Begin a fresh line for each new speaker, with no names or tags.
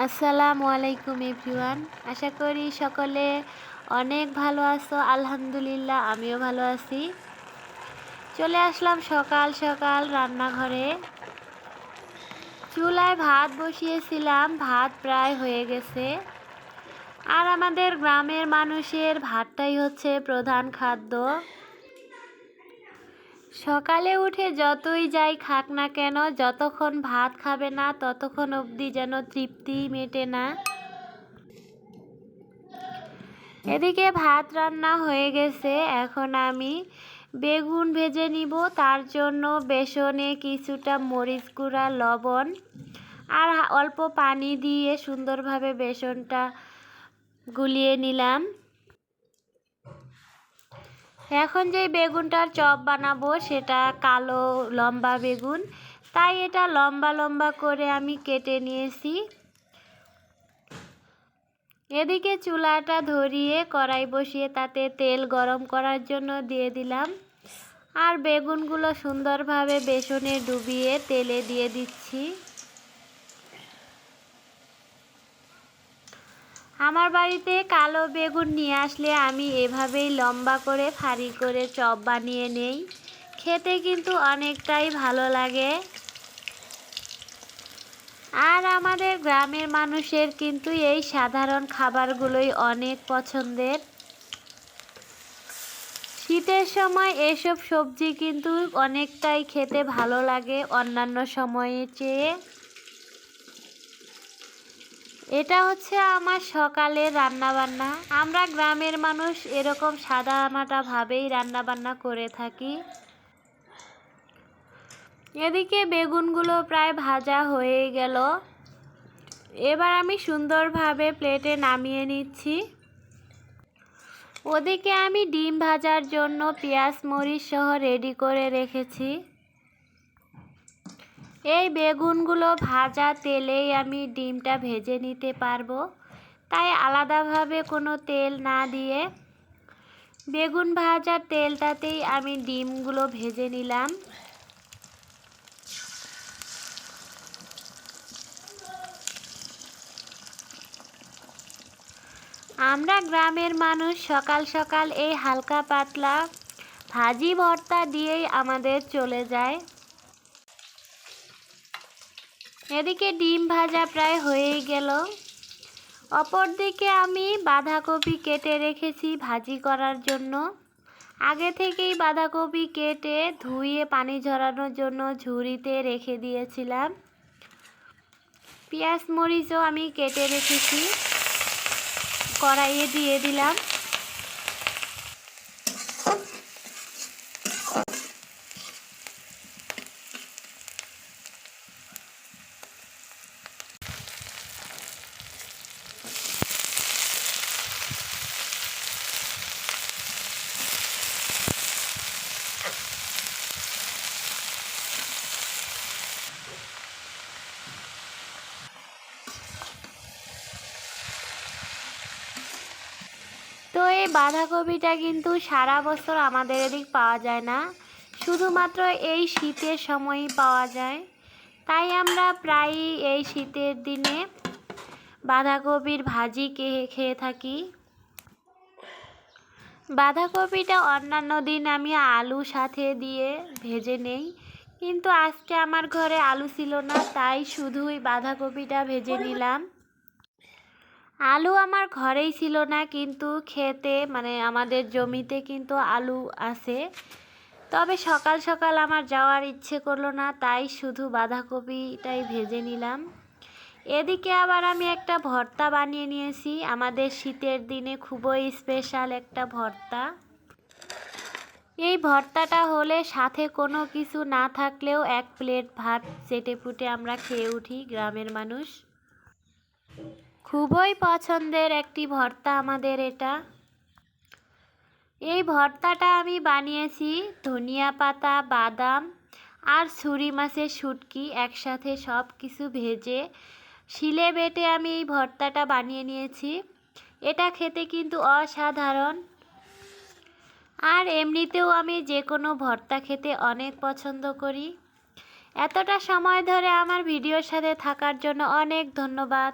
আসসালামু আলাইকুম এভরিওয়ান। আশা করি সকলে অনেক ভালো আছো। আলহামদুলিল্লাহ আমিও ভালো আছি। চলে আসলাম সকাল সকাল রান্নাঘরে। চুলায় ভাত বসিয়েছিলাম, ভাত প্রায় হয়ে গেছে। আর আমাদের গ্রামের মানুষের ভাতটাই হচ্ছে প্রধান খাদ্য। সকালে উঠে যতই যাই খাক না কেন, যতক্ষণ ভাত খাবে না ততক্ষণ অবধি যেন তৃপ্তি মেটে না। এদিকে ভাত রান্না হয়ে গেছে। এখন আমি বেগুন ভেজে নিব। তার জন্য বেসনে কিছুটা মরিচ গুঁড়া, লবণ আর অল্প পানি দিয়ে সুন্দরভাবে বেসনটা গুলিয়ে নিলাম। এখন যে বেগুনটার চপ বানাবো সেটা কালো লম্বা বেগুন, তাই এটা লম্বা লম্বা করে আমি কেটে নিয়েছি। এদিকে চুলাটা ধরিয়ে কড়াই বসিয়ে তাতে তেল গরম করার জন্য দিয়ে দিলাম। আর বেগুনগুলো সুন্দরভাবে বেসনে ডুবিয়ে তেলে দিয়ে দিচ্ছি। আমার বাড়িতে কালো বেগুন নিয়ে আসলে আমি এভাবেই লম্বা করে ফালি করে চপ বানিয়ে নেই। খেতে কিন্তু অনেকটাই ভালো লাগে। আর আমাদের গ্রামের মানুষের কিন্তু এই সাধারণ খাবারগুলোই অনেক পছন্দের। শীতের সময় এসব সবজি কিন্তু অনেকটাই খেতে ভালো লাগে অন্যান্য সময়ের চেয়ে। এটা হচ্ছে আমার সকালের রান্নাবান্না। আমরা গ্রামের মানুষ এরকম সাদামাটা ভাবেই রান্নাবান্না করে থাকি। এদিকে বেগুনগুলো প্রায় ভাজা হয়ে গেল। এবার আমি সুন্দরভাবে প্লেটে নামিয়ে নিচ্ছি। ওদিকে আমি ডিম ভাজার জন্য পেঁয়াজ মরিচ সহ রেডি করে রেখেছি। এই বেগুনগুলো ভাজা তেলেই আমি ডিমটা ভেজে নিতে পারবো, তাই আলাদাভাবে কোনো তেল না দিয়ে বেগুন ভাজার তেলটাতেই আমি ডিমগুলো ভেজে নিলাম। আমরা গ্রামের মানুষ সকাল সকাল এই হালকা পাতলা ভাজি ভর্তা দিয়েই আমাদের চলে যায়। এদিকে ডিম ভাজা প্রায় হয়েই গেল। অপরদিকে আমি বাঁধাকপি কেটে রেখেছি ভাজি করার জন্য। আগে থেকেই বাঁধাকপি কেটে ধুয়ে পানি ঝরানোর জন্য ঝুড়িতে রেখে দিয়েছিলাম। পেঁয়াজ মরিচও আমি কেটে রেখেছি, কড়াইয়ে দিয়ে দিলাম। তো এই বাঁধাকপিটা কিন্তু সারা বছর আমাদের এদিক পাওয়া যায় না, শুধুমাত্র এই শীতের সময়ই পাওয়া যায়। তাই আমরা প্রায়ই এই শীতের দিনে বাঁধাকপির ভাজি খেয়ে থাকি। বাঁধাকপিটা অন্যান্য দিন আমি আলু সাথে দিয়ে ভেজে নেই, কিন্তু আজকে আমার ঘরে আলু ছিল না, তাই শুধুই বাঁধাকপিটা ভেজে নিলাম। আলু আমার ঘরেই ছিল না, কিন্তু খেতে আমাদের জমিতে কিন্তু আলু আছে। তবে সকাল সকাল আমার যাওয়ার ইচ্ছে করলো না, তাই শুধু বাঁধাকপিটাই ভেজে নিলাম। এদিকে আবার আমি একটা ভর্তা বানিয়ে নিয়েছি, আমাদের শীতের দিনে খুবই স্পেশাল একটা ভর্তা। এই ভর্তাটা হলে সাথে কোনো কিছু না থাকলেও এক প্লেট ভাত চেটেপুটে আমরা খেয়ে উঠি গ্রামের মানুষ। খুবই পছন্দের একটি ভর্তা আমাদের এটা। এই ভর্তাটা আমি বানিয়েছি ধনিয়া পাতা, বাদাম আর ছুরি মাছের শুটকি একসাথে সব কিছু ভেজে শিলে বেটে আমি এই ভর্তাটা বানিয়ে নিয়েছি। এটা খেতে কিন্তু অসাধারণ। আর এমনিতেও আমি যে কোনো ভর্তা খেতে অনেক পছন্দ করি। এতটা সময় ধরে আমার ভিডিওর সাথে থাকার জন্য অনেক ধন্যবাদ।